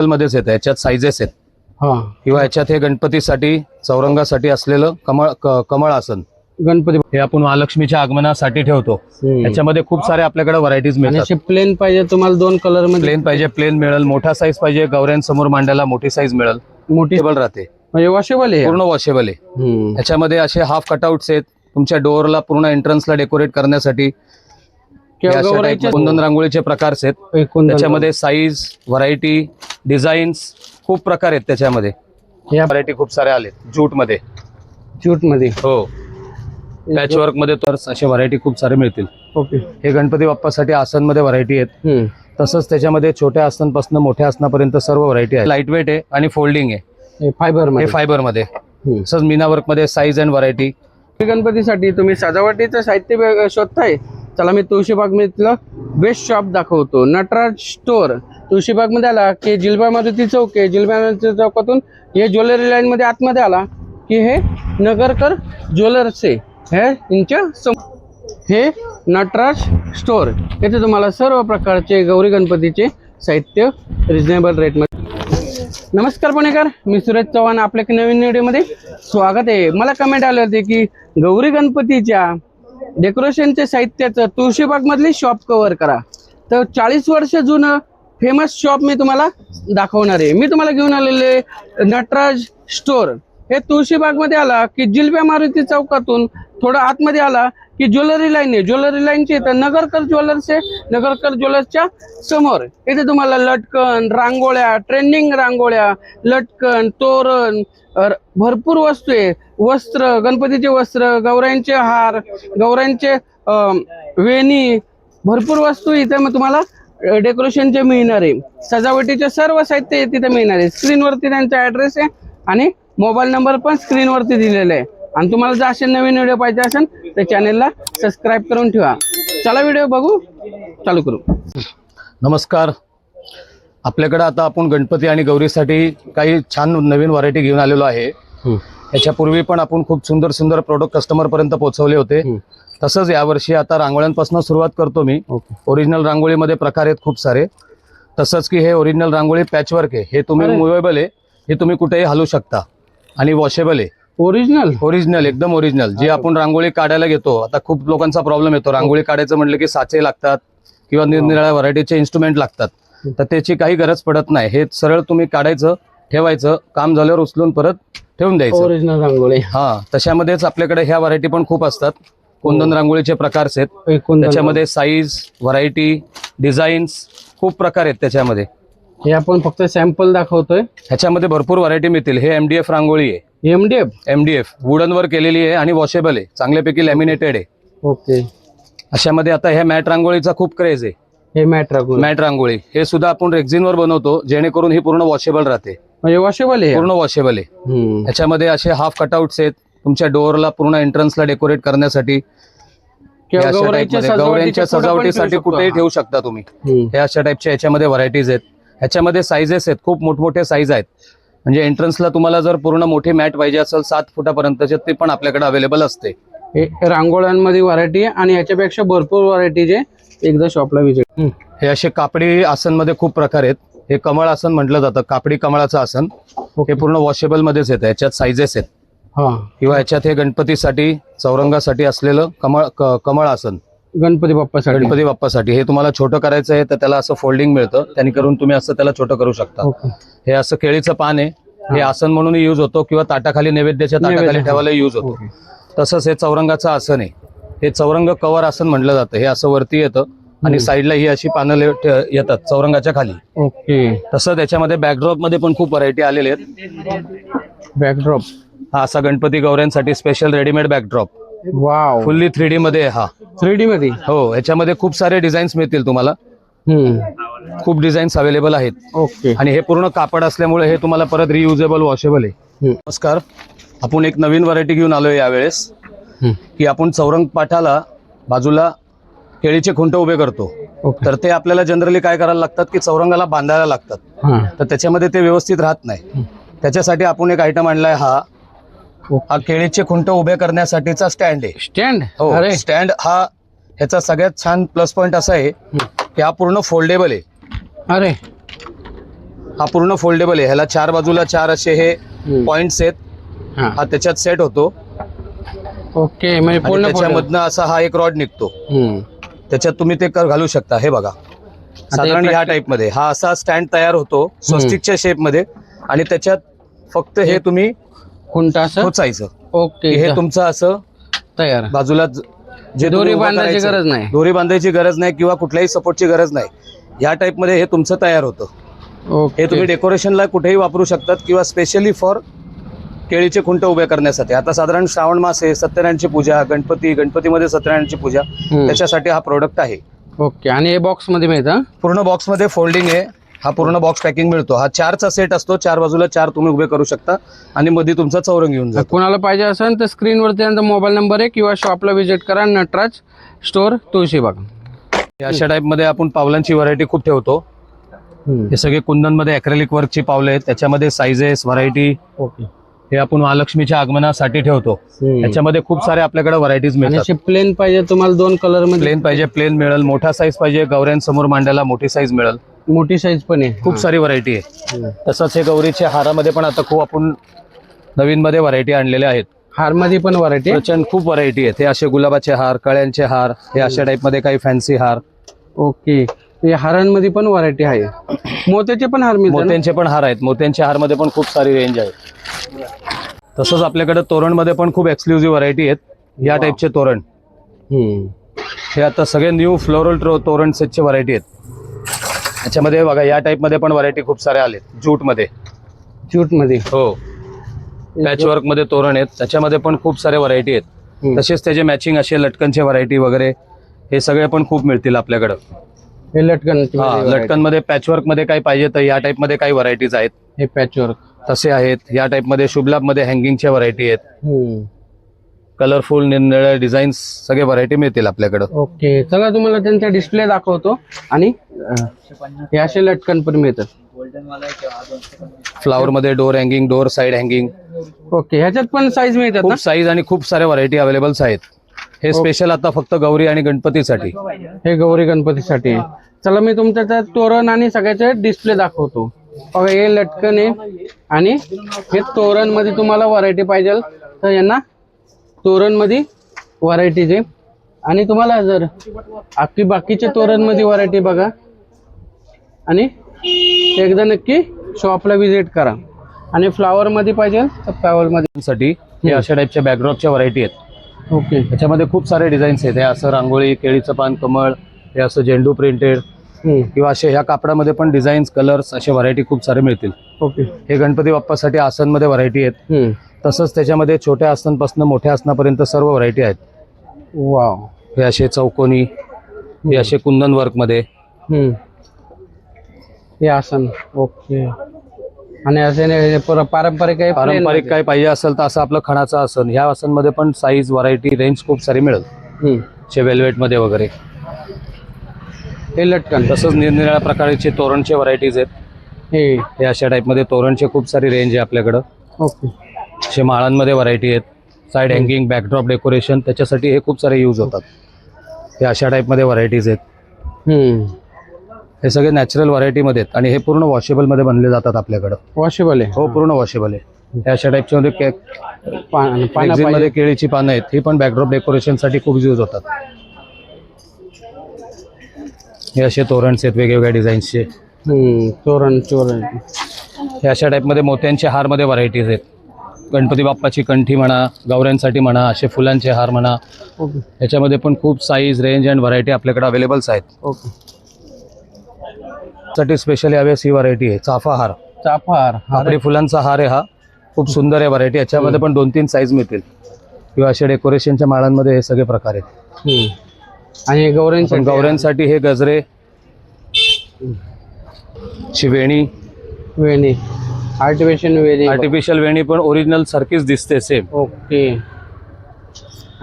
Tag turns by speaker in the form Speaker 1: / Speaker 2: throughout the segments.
Speaker 1: मध्येच येतं, याच्यात साईजेस आहेत
Speaker 2: हा
Speaker 1: किंवा याच्यात हे गणपतीसाठी चौरंगासाठी असलेलं कमळ आसन
Speaker 2: गणपती
Speaker 1: हे आपण महालक्ष्मीच्या आगमनासाठी ठेवतो। याच्यामध्ये खूप सारे आपल्याकडे व्हरायटीज
Speaker 2: आणि
Speaker 1: मिळतात।
Speaker 2: असे प्लेन पाहिजे तुम्हाला 2 कलर मध्ये?
Speaker 1: प्लेन पाहिजे प्लेन मिळेल, मोठा साईज पाहिजे गौऱ्यांसमोर मांडायला मोठी साईज मिळेल,
Speaker 2: मोठी
Speaker 1: टेबल राहते,
Speaker 2: म्हणजे वॉशेबल आहे
Speaker 1: पूर्ण वॉशेबल आहे। याच्यामध्ये असे हाफ कटआउट्स आहेत तुमच्या डोअरला पूर्ण एंट्रन्सला डेकोरेट करण्यासाठी। कुंदन रांगोळीचे प्रकार आहेत त्याच्यामध्ये, साईज व्हरायटी डिझाईन्स खूप प्रकार आहेत त्याच्यामध्ये। या व्हरायटी खूप सारे आले जूट मध्ये हो, पॅच वर्क मध्ये तर अशा व्हरायटी खूप सारे मिळतील।
Speaker 2: ओके,
Speaker 1: हे गणपती बाप्पासाठी आसन मध्ये व्हरायटी आहेत। तसंच त्याच्यामध्ये छोट्या आसनापासून मोठ्या आसनापर्यंत सर्व व्हरायटी आहे। लाईट वेट आहे आणि फोल्डिंग आहे, हे फायबर मध्ये। तसंच मीना वर्क मध्ये साईज अँड व्हरायटी।
Speaker 2: गणपतीसाठी तुम्ही सजावटीचं साहित्य शोधताय, चला मी तुळशीबाग मधलं बेस्ट शॉप दाखवतो, नटराज स्टोअर। तुळशीबाग मध्ये आला की जिलबा मारुती चौक आहे, जिलबा मारुती चौकातून हे ज्वेलरी लाईन मध्ये आतमध्ये आला की हे नगरकर ज्वेलर्स आहे, हे नटराज स्टोअर। येथे तुम्हाला सर्व प्रकारचे गौरी गणपतीचे साहित्य रिजनेबल रेट मध्ये। नमस्कार पुणेकर, मी सुरेश चव्हाण, आपल्या नवीन व्हिडिओमध्ये स्वागत आहे। मला कमेंट आले होते की गौरी गणपतीच्या डेकोरेशनचे साहित्याचं तुळशीबाग मधली शॉप कव्हर करा, तर 40 वर्ष जुनं फेमस शॉप मी तुम्हाला दाखवणार आहे। मी तुम्हाला घेऊन आलेले नटराज स्टोअर हे तुळशीबाग मध्ये आला की जिलब्या मारुती चौकातून थोडं आतमध्ये आला की ज्वेलरी लाईन आहे, ज्वेलरी लाईनची तर नगरकर ज्वेलर्स आहे। नगरकर ज्वेलर्सच्या समोर इथे तुम्हाला लटकन, रांगोळ्या, ट्रेंडिंग रांगोळ्या, लटकन, तोरण, भरपूर वस्तू आहे। वस्त्र, गणपतीचे वस्त्र, गौऱ्यांचे हार, गौऱ्यांचे वेणी, भरपूर वस्तू इथे मग तुम्हाला डेकोरेशनचे मिळणार आहे। सजावटीचे सर्व साहित्य तिथे मिळणार आहे। स्क्रीनवरती त्यांचा ऍड्रेस आहे आणि मोबाईल नंबर पण स्क्रीनवरती दिलेला आहे। आणि तुम्हाला जर असे नवीन व्हिडिओ पाहिजे असेल तर चॅनलला सबस्क्राईब करून ठेवा। चला व्हिडिओ बघू, चालू करू।
Speaker 1: नमस्कार, आपल्याकडे आता आपण गणपती आणि गौरीसाठी काही छान नवीन व्हरायटी घेऊन आलेलो आहे। याच्यापूर्वी पण आपण खूप सुंदर सुंदर प्रोडक्ट कस्टमर पर्यंत पोहोचवले होते। तसंच यावर्षी आता रांगोळ्यांपासून सुरुवात करतो मी। ओरिजिनल रांगोळीमध्ये प्रकार आहेत खूप सारे। तसंच की हे ओरिजिनल रांगोळी पॅचवर्क आहे, हे तुम्ही मुव्हेबल आहे, हे तुम्ही कुठेही हलवू शकता आणि वॉशेबल आहे। ओरिजिनल एकदम ओरिजिनल। जी आपण रांगोळी काढायला घेतो, आता खूप लोकांचा प्रॉब्लेम येतो, रांगोळी काढायचं म्हटलं की साचे लागतात किंवा निरनिराळ्या व्हरायटीचे इन्स्ट्रुमेंट लागतात, तर त्याची काही गरज पडत नाही। हे सरळ तुम्ही काढायचं, ठेवायचं, काम झाल्यावर उचलून परत ठेवून द्यायचं।
Speaker 2: ओरिजिनल रांगोळी
Speaker 1: तशामध्येच आपल्याकडे ह्या व्हरायटी पण खूप असतात। कुंदन रांगोळीचे प्रकार आहेत त्याच्यामध्ये, साईज व्हरायटी डिझाईन्स खूप प्रकार आहेत त्याच्यामध्ये।
Speaker 2: हे आपण फक्त सॅम्पल दाखवतोय,
Speaker 1: ह्याच्यामध्ये भरपूर व्हरायटी मिळतील। हे MDF रांगोळी आहे, MDF वुडन वर केलेली आहे आणि वॉशेबल आहे, चांगल्यापैकी लॅमिनेटेड आहे।
Speaker 2: ओके,
Speaker 1: अशामध्ये आता ह्या मॅट रांगोळीचा खूप क्रेज आहे।
Speaker 2: हे मॅट
Speaker 1: रांगोळी हे सुद्धा आपण रेक्झिन वर बनवतो, जेणेकरून ही पूर्ण वॉशेबल राहते,
Speaker 2: म्हणजे वॉशेबल आहे,
Speaker 1: पूर्ण वॉशेबल आहे। ह्याच्यामध्ये असे हाफ कटआउट्स आहेत तुमच्या डोअरला पूर्ण एंट्रन्सला डेकोरेट करण्यासाठी, गौऱ्यांच्या सजावटीसाठी कुठेही ठेवू शकता तुम्ही। हे अशा टाइपच्या याच्यामध्ये व्हरायटीज आहेत। ह्याच्यामध्ये साईजेस आहेत, खूप मोठमोठे साईज आहेत, म्हणजे एंट्रन्सला तुम्हाला जर पूर्ण मोठी मॅट पाहिजे असेल 7 फुटापर्यंतचे, ते पण आपल्याकडे अवेलेबल असते।
Speaker 2: हे रांगोळ्यांमध्ये व्हरायटी आहे आणि याच्यापेक्षा भरपूर व्हरायटीज आहे, एकदा शॉपला विजिट।
Speaker 1: हे असे कापडी आसन मध्ये खूप प्रकार आहेत। हे कमळ आसन म्हटलं जातं, कापडी कमळाचं आसन। हे पूर्ण वॉशेबल मध्येच येतं, याच्यात साईजेस आहेत किंवा याच्यात हे गणपतीसाठी चौरंगासाठी असलेलं कमळ आसन गणपती बाप्पासाठी। हे तुम्हाला छोटं करायचं आहे तर त्याला असं फोल्डिंग मिळतं, त्यांनी करून तुम्ही असं त्याला छोटं करू शकता। हे असं केळीचं पान आहे, हे आसन म्हणून यूज होतो किंवा ताटाखाली नैवेद्याच्या ताटाखाली ठेवायला यूज होतो। तसंच हे चौरंगाचं आसन आहे, हे चौरंग कवर आसन म्हटलं जातं। हे असं वरती येतं आणि साईडला ही अशी पानं येतात चौरंगाच्या खाली।
Speaker 2: ओके,
Speaker 1: तसं त्याच्यामध्ये बॅकड्रॉप मध्ये पण खूप व्हरायटी आलेले आहेत।
Speaker 2: बॅकड्रॉप
Speaker 1: हा असा गणपती गौऱ्यांसाठी special readymade backdrop,
Speaker 2: wow,
Speaker 1: fully 3D मध्ये। हा
Speaker 2: 3D मध्ये
Speaker 1: हो, ह्याच्यामध्ये खूप सारे डिझाईन्स मिळतील तुम्हाला, खूप डिझाईन्स अवेलेबल आहेत।
Speaker 2: ओके,
Speaker 1: आणि हे पूर्ण कापड असल्यामुळे हे तुम्हाला परत रियुजेबल वॉशेबल आहे। नमस्कार, आपण एक नवीन व्हरायटी घेऊन आलोय यावेळेस, की आपण चौरंग पाठाला बाजूला केळीचे खुंट उभे करतो, तर ते आपल्याला जनरली काय करायला लागतात की चौरंगाला बांधायला लागतात, तर त्याच्यामध्ये ते व्यवस्थित राहत नाही। त्याच्यासाठी आपण एक आयटम आणलाय, हा केळीचे खुंट उभे करण्यासाठीचा स्टँड आहे।
Speaker 2: स्टँड
Speaker 1: हो, स्टँड हा ह्याचा सगळ्यात छान प्लस पॉइंट असा आहे की हा पूर्ण फोल्डेबल आहे।
Speaker 2: अरे
Speaker 1: हा पूर्ण फोल्डेबल आहे. ह्याला 4 बाजूला 4 असे हे पॉइंट्स आहेत.
Speaker 2: हा
Speaker 1: हा त्याच्यात सेट होतो
Speaker 2: ओके म्हणजे
Speaker 1: आणि
Speaker 2: पूर्ण
Speaker 1: त्याच्यामधनं असा हा एक रॉड निघतो.
Speaker 2: हम्म.
Speaker 1: त्याच्यात तुम्ही ते घालू शकता. हे बघा साधारण ह्या टाइप मध्ये हा असा स्टँड तयार होतो स्वस्तिकच्या शेप मध्ये आणि त्याच्यात फक्त हे तुम्ही
Speaker 2: खुंटा असं
Speaker 1: खोचायचं.
Speaker 2: ओके
Speaker 1: हे तुमचं असं
Speaker 2: तयार
Speaker 1: बाजूला जे
Speaker 2: दोरी
Speaker 1: तुम्ही उभं
Speaker 2: बांधायची
Speaker 1: करायचं,
Speaker 2: गरज नाही.
Speaker 1: दोरी बांधायची गरज नाही किंवा कुठल्याही सपोर्टची गरज नाही. या टाइप मध्ये हे तुमचं तयार होतं.
Speaker 2: ओके
Speaker 1: हे तुम्ही डेकोरेशनला कुठेही वापरू शकतात किंवा स्पेशली फॉर केळीचे खुंट उभे करण्यासाठी. आता साधारण श्रावण मास आहे, सत्यनारायणची पूजा, गणपतीमध्ये सत्यनारायणची पूजा, त्याच्यासाठी हा प्रोडक्ट आहे.
Speaker 2: ओके आणि हे बॉक्स मध्ये मिळतं
Speaker 1: पूर्ण बॉक्स मध्ये फोल्डिंग आहे. हा पूर्ण बॉक्स पॅकिंग मिळतो. हा 4चा सेट असतो. 4 बाजूला 4 तुम्ही उभे करू शकता आणि मध्ये तुमचा चौरंग घेऊन जातो.
Speaker 2: कोणाला पाहिजे असेल तर स्क्रीनवरती त्यांचा मोबाईल नंबर आहे किंवा शॉपला व्हिजिट करा. नटराज स्टोअर तुळशीबाग.
Speaker 1: अशा टाइप मध्ये आपण पावलांची व्हरायटी खूप ठेवतो. हे सगळे कुंदन मध्ये अॅक्रेलिक वर्कची पावलं आहेत. त्याच्यामध्ये साईजेस व्हरायटी
Speaker 2: ओके
Speaker 1: हे आपण महालक्ष्मीच्या आगमनासाठी ठेवतो. त्याच्यामध्ये खूप सारे आपल्याकडे व्हरायटीज
Speaker 2: आणि
Speaker 1: मिळतात.
Speaker 2: असे प्लेन पाहिजे तुम्हाला 2 कलर मध्ये
Speaker 1: प्लेन पाहिजे प्लेन मिळेल, मोठा साईज पाहिजे गौऱ्यांसमोर मांडायला मोठी साईज मिळेल.
Speaker 2: मोठी साईज पण आहे.
Speaker 1: खूप सारी व्हरायटी आहे. तसंच हे गौरीच्या हारामध्ये पण आता खूप आपण नवीन मध्ये व्हरायटी आणलेल्या आहेत.
Speaker 2: हार मध्ये पण व्हरायटी
Speaker 1: प्रचंड खूप व्हरायटी आहेत. हे असे गुलाबाचे हार, कळ्यांचे हार, हे अशा टाइप मध्ये काही फॅन्सी हार.
Speaker 2: ओके हे हारांमध्ये पण व्हरायटी आहे. मोत्याचे पण हार मिळतात.
Speaker 1: मोत्यांचे पण हार आहेत. मोत्यांच्या हार मध्ये पण खूप सारी रेंज आहे. तसंच आपल्याकडे तोरण मध्ये पण खूप एक्सक्लुझिव्ह व्हरायटी आहेत. या टाइपचे तोरण हे आता सगळे न्यू फ्लोरल तोरण सेटचे व्हरायटी आहेत. त्याच्यामध्ये बघा या टाइप मध्ये पण व्हरायटी खूप साऱ्या आलेत. ज्यूट मध्ये हो पॅचवर्क मध्ये तोरण आहेत. त्याच्यामध्ये पण खूप सारे व्हरायटी आहेत. तसेच त्याचे मॅचिंग असे लटकनचे व्हरायटी वगैरे हे सगळे पण खूप मिळतील आपल्याकडे.
Speaker 2: हे लटकन
Speaker 1: लटकन मध्ये पॅचवर्क मध्ये काही पाहिजे तर या टाइप मध्ये काही व्हरायटीज आहेत.
Speaker 2: हे पॅचवर्क
Speaker 1: तसे आहेत. या टाइप मध्ये शुभलाभ मध्ये हँगिंगच्या व्हरायटी आहेत. कलरफुल निरनिराळे डिझाईन्स सगळे व्हरायटी मिळतील आपल्याकडे.
Speaker 2: ओके चला तुम्हाला त्यांचा डिस्प्ले दाखवतो. आणि हे असे लटकन पण मिळतात.
Speaker 1: फ्लावर मध्ये door hanging, door side hanging.
Speaker 2: Okay ह्याच्यात पण साईज मिळतात ना?
Speaker 1: खूप साईज आणि खूप साऱ्या व्हरायटी अवेलेबल्स आहेत. हे स्पेशल आता फक्त गौरी आणि गणपतीसाठी.
Speaker 2: हे गौरी गणपतीसाठी आहे. चला मी तुमच्या त्या तोरण आणि सगळ्याचे डिस्प्ले दाखवतो. बघा हे लटकन आहे आणि हे तोरण मध्ये तुम्हाला व्हरायटी पाहिजे तर यांना तोरण मध्ये व्हरायटीज आहे. आणि तुम्हाला जर बाकीचे तोरण मध्ये व्हरायटी बघा आणि एकदा नक्की शॉपला व्हिजिट करा. आणि फ्लावर मध्ये पाहिजे तर फ्लावर मध्ये
Speaker 1: साठी हे अशा टाइपच्या बॅकड्रॉपच्या व्हरायटी आहेत.
Speaker 2: ओके
Speaker 1: त्याच्यामध्ये खूप सारे डिझाईन्स आहेत. हे असं रांगोळी, केळीचं पान, कमळ, हे असं झेंडू प्रिंटेड किंवा असे ह्या कापडामध्ये पण डिझाईन्स, कलर्स असे व्हरायटी खूप सारे मिळतील.
Speaker 2: ओके
Speaker 1: हे गणपती बाप्पासाठी आसनमध्ये व्हरायटी आहेत. तसंच त्याच्यामध्ये छोट्या आसनापासून मोठ्या आसनापर्यंत सर्व व्हरायटी आहेत.
Speaker 2: वाव
Speaker 1: हे असे चौकोनी, हे असे कुंदन वर्क मध्ये.
Speaker 2: हे आसन ओके. आणि असे पारंपरिक आहे
Speaker 1: पारंपरिक काय पाहिजे असेल तर असं आपलं खणाचं आसन. ह्या आसन मध्ये पण साईज, व्हरायटी, रेंज खूप सारी मिळेल. वेल्वेट मध्ये वगैरे.
Speaker 2: हे लटकन
Speaker 1: तसंच निरनिराळ्या प्रकारचे तोरणचे व्हरायटीज आहेत. हे अशा टाइप मध्ये तोरणचे खूप सारी रेंज आहे आपल्याकडं.
Speaker 2: ओके
Speaker 1: असे माळांमध्ये व्हरायटी आहेत. साईड हँगिंग, बॅकड्रॉप डेकोरेशन त्याच्यासाठी हे खूप सारे यूज होतात. हे अशा टाइप मध्ये व्हरायटीज आहेत. हे सगळे नॅचरल व्हरायटी मध्ये आहेत आणि हे पूर्ण वॉशेबल मध्ये बनले जातात आपल्याकडं.
Speaker 2: वॉशेबल आहे.
Speaker 1: हो पूर्ण वॉशेबल आहे. हे अशा टाइपच्या मध्ये मध्ये केळीची पानं आहेत. ही पण बॅकड्रॉप डेकोरेशन साठी खूप यूज होतात. हे असे तोरणचे आहेत वेगवेगळ्या डिझाईन्सचे.
Speaker 2: तोरण
Speaker 1: हे अशा टाइप मध्ये मोत्यांचे हार मध्ये व्हरायटीज आहेत. गणपती बाप्पाची कंठी म्हणा, गौऱ्यांसाठी म्हणा, असे फुलांचे हार म्हणा. याच्यामध्ये पण खूप साईज, रेंज अँड व्हरायटी आपल्याकडे अवेलेबल्स आहेत.
Speaker 2: ओके
Speaker 1: साठी स्पेशली हव्यास ही व्हरायटी आहे. चाफा हार, आपली फुलांचा हार आहे. हा खूप सुंदर आहे व्हरायटी. याच्यामध्ये पण 2-3 साईज मिळतील. किंवा अशा डेकोरेशनच्या माळांमध्ये हे सगळे प्रकार आहेत.
Speaker 2: आणि गौऱ्यांसाठी
Speaker 1: हे गजरे, वेणी, आर्टिफिशियल वेणी पण ओरिजिनल सारखीच दिसते सेम.
Speaker 2: ओके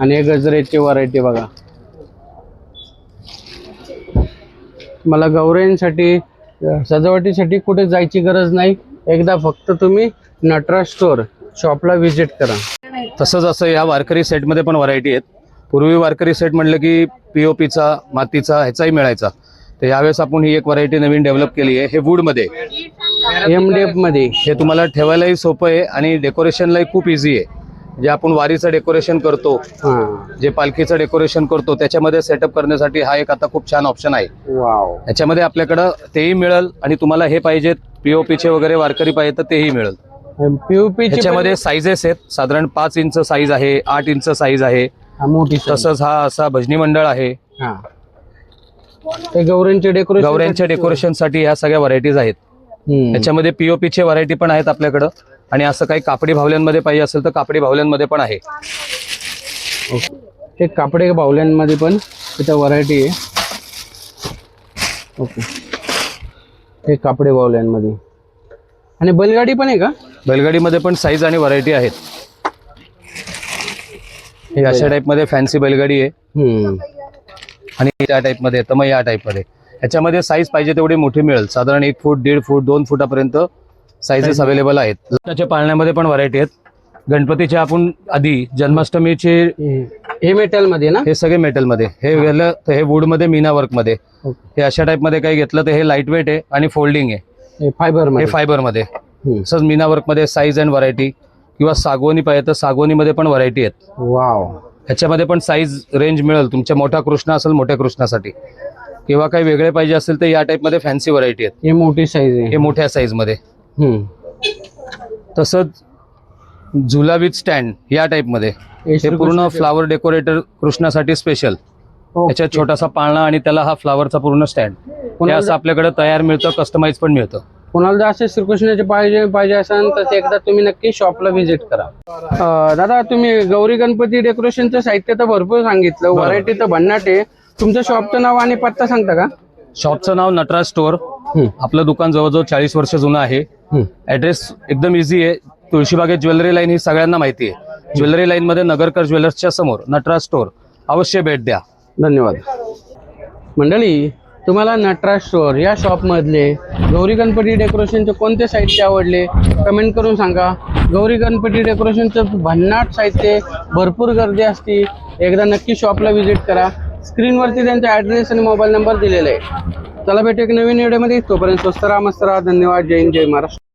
Speaker 2: आणि हे गजरेची व्हरायटी बघा. मला गौऱ्यांसाठी सजावटीसाठी कुठे जायची गरज नाही. एकदा फक्त तुम्ही नटराज स्टोअर शॉपला व्हिजिट करा.
Speaker 1: तसंच असं या वारकरी सेटमध्ये पण व्हरायटी आहेत. पूर्वी वारकरी सेट म्हटलं की पीओपीचा, मातीचा ह्याचाही मिळायचा. तर यावेळेस आपण ही एक व्हरायटी नवीन डेव्हलप केली आहे. हे वूडमध्ये
Speaker 2: MDF मध्ये.
Speaker 1: हे तुम्हाला ठेवायलाही सोपं आहे आणि डेकोरेशनलाही खूप इझी आहे. जे आपण वारीचं डेकोरेशन करतो,
Speaker 2: हा.
Speaker 1: जे पालखीचं डेकोरेशन करतो, त्याच्यामध्ये सेटअप करण्यासाठी हा एक आता खूप छान ऑप्शन आहे.
Speaker 2: वाव.
Speaker 1: याच्यामध्ये आपल्याकडं तेही मिळेल आणि तुम्हाला हे पाहिजे पीओपीचे वगैरे वारकरी पाहिजे तर तेही मिळेल.
Speaker 2: POP ची
Speaker 1: याच्यामध्ये साईजेस आहेत. साधारण 5 इंच साईज आहे, 8 इंच साईज आहे.
Speaker 2: मोठी size.
Speaker 1: तसंच हा असा भजनी मंडळ आहे.
Speaker 2: हा. ते गौऱ्यांचे डेकोरेशन.
Speaker 1: गौऱ्यांच्या डेकोरेशनसाठी ह्या सगळ्या व्हरायटीज आहेत. याच्यामध्ये पीओपीचे व्हरायटी पण आहेत आपल्याकडं आणि असं काही कापडी भावल्यांमध्ये पाहिजे असेल तर कापडी भावल्यांमध्ये पण आहे.
Speaker 2: ते कापडे बाहुल्यांमध्ये पण इथं व्हरायटी आहे. ओके. हे कापडे बाहुल्यांमध्ये आणि बैलगाडी पण आहे का?
Speaker 1: बैलगाडीमध्ये पण साईज आणि व्हरायटी आहेत. ही अशा टाईपमध्ये फॅन्सी बैलगाडी आहे आणि त्या टाईपमध्ये तर मग या टाईपमध्ये. याच्यामध्ये साईज पाहिजे तेवढी मोठी मिळेल. साधारण 1 फूट, 1.5 फूट, 2 फुटापर्यंत साईजेस अवेलेबल आहेत. लग्नाच्या पाळण्यामध्ये पण व्हरायटी आहेत. गणपतीच्या आपण आधी जन्माष्टमीचे
Speaker 2: हे मेटल मध्ये ना?
Speaker 1: हे सगळे मेटलमध्ये. हे गेलं तर हे वूडमध्ये मीना वर्कमध्ये. हे अशा टाईपमध्ये काही घेतलं तर हे लाईट वेट आहे आणि फोल्डिंग आहे.
Speaker 2: हे
Speaker 1: फायबरमध्ये. तसंच मीना वर्कमध्ये साईज अँड व्हरायटी किंवा सागवणी पाहिजे तर सागवणीमध्ये पण व्हरायटी आहेत.
Speaker 2: वाव.
Speaker 1: ह्याच्यामध्ये पण साईज रेंज मिळेल. तुमच्या मोठा कृष्णा असेल मोठ्या कृष्णासाठी किंवा काही वेगळे पाहिजे असेल तर या टाईपमध्ये फॅन्सी व्हरायटी आहेत.
Speaker 2: हे मोठी साईज आहे.
Speaker 1: हे मोठ्या साईजमध्ये. तसंच झुला विथ स्टँड या टाईपमध्ये. हे पूर्ण फ्लावर डेकोरेटर कृष्णासाठी स्पेशल. याच्यात छोटासा पाळणा आणि त्याला हा फ्लावरचा पूर्ण स्टँड. हे असं आपल्याकडे तयार मिळतं, कस्टमाइज पण मिळतं.
Speaker 2: कोणाला जर असे श्रीकृष्णाचे पाहिजे असेल तर एकदा तुम्ही नक्की शॉपला व्हिजिट करा. दादा, तुम्ही गौरी गणपती डेकोरेशनचं साहित्य तर भरपूर सांगितलं, व्हरायटी तर भन्नाट आहे. तुमच्या शॉपचं नाव आणि पत्ता सांगता का?
Speaker 1: शॉपचं नाव नटराज स्टोअर. आपलं दुकान जवळजवळ 40 वर्ष जुनं आहे. ऍड्रेस एकदम इझी आहे. तुळशीबागेत ज्वेलरी लाईन ही सगळ्यांना माहिती आहे. ज्वेलरी लाईन मध्ये नगरकर ज्वेलर्सच्या समोर नटराज स्टोअर. अवश्य भेट द्या.
Speaker 2: धन्यवाद. मंडळी, तुम्हाला नटराज स्टोअर या शॉपमधले गौरी गणपती डेकोरेशनचे कोणते साहित्य आवडले कमेंट करून सांगा. गौरी गणपती डेकोरेशनचं भन्नाट साहित्य, भरपूर गर्दी असते. एकदा नक्की शॉपला व्हिजिट करा. स्क्रीनवरती त्यांचा ॲड्रेस आणि मोबाईल नंबर दिलेला आहे. चला भेटू एक नवीन व्हिडिओमध्ये. तोपर्यंत स्वस्त राहा, मस्त राहा. धन्यवाद. जय हिंद, जय महाराष्ट्र.